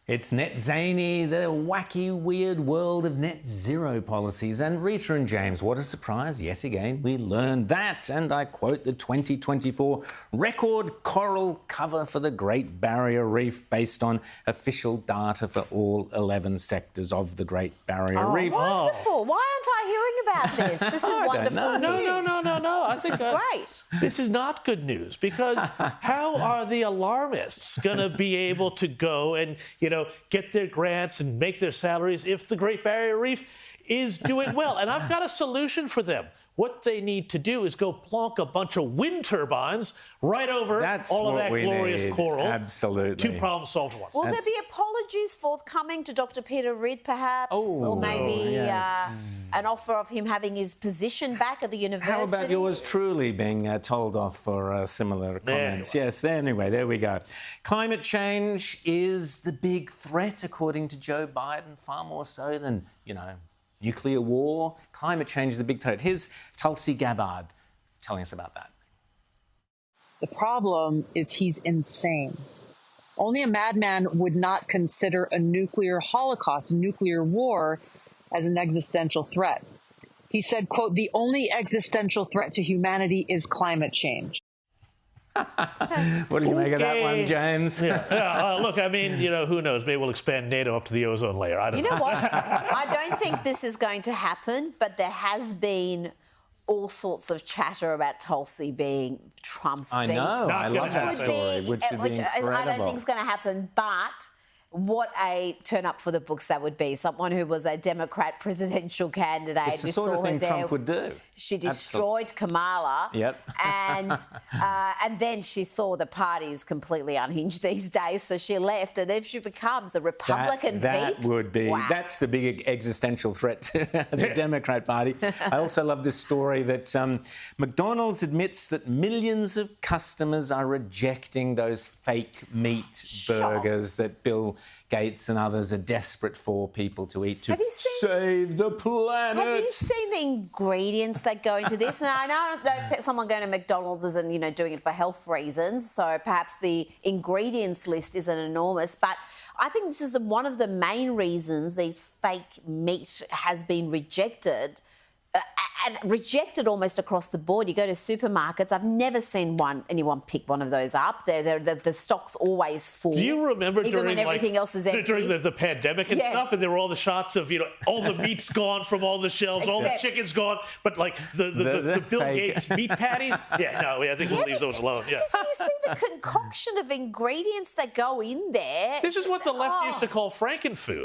It's Net Zany, the wacky, weird world of net zero policies. And Rita and James, what a surprise. Yet again, we learned that. And I quote the 2024 record coral cover for the Great Barrier Reef based on official data for all 11 sectors of the Great Barrier Reef. Wonderful. Why aren't I hearing about this? This is wonderful news. No. I think this is great. This is not good news because how are the alarmists going to be able to go and, get their grants and make their salaries if the Great Barrier Reef is doing well? And I've got a solution for them. What they need to do is go plonk a bunch of wind turbines right over all of that glorious coral. Absolutely. Two problems solved at once. Will there be apologies forthcoming to Dr. Peter Reid, perhaps? Or maybe an offer of him having his position back at the university? How about yours truly being told off for similar comments? Anyway. Yes, anyway, there we go. Climate change is the big threat, according to Joe Biden, far more so than, nuclear war. Climate change is the big threat. Here's Tulsi Gabbard telling us about that. The problem is he's insane. Only a madman would not consider a nuclear holocaust, a nuclear war, as an existential threat. He said, quote, "The only existential threat to humanity is climate change." What did you make of that one, James? Look, who knows? Maybe we'll expand NATO up to the ozone layer. I don't know. You know what? I don't think this is going to happen, but there has been all sorts of chatter about Tulsi being Trump's I know. I love that story, which would be incredible. I don't think it's going to happen, but what a turn up for the books that would be. Someone who was a Democrat presidential candidate. It's the sort of thing Trump would do. She destroyed Kamala. Yep. And then she saw the party's completely unhinged these days, so she left. And if she becomes a Republican that veep, would be, that's the big existential threat to the Democrat Party. I also love this story that McDonald's admits that millions of customers are rejecting those fake meat burgers that Bill Gates and others are desperate for people to eat to save the planet. Have you seen the ingredients that go into this? Now, I don't know if someone going to McDonald's isn't, doing it for health reasons, so perhaps the ingredients list isn't enormous, but I think this is one of the main reasons these fake meat has been rejected. And rejected almost across the board. You go to supermarkets, I've never seen anyone pick one of those up. The stock's always full. Do you remember even when everything else is empty? During the pandemic and stuff, and there were all the shots of, all the meat's gone from all the shelves, all the chicken's gone, but the Bill Gates meat patties? I think we'll leave those alone. Because when you see the concoction of ingredients that go in there. This is what the left used to call Frankenfood.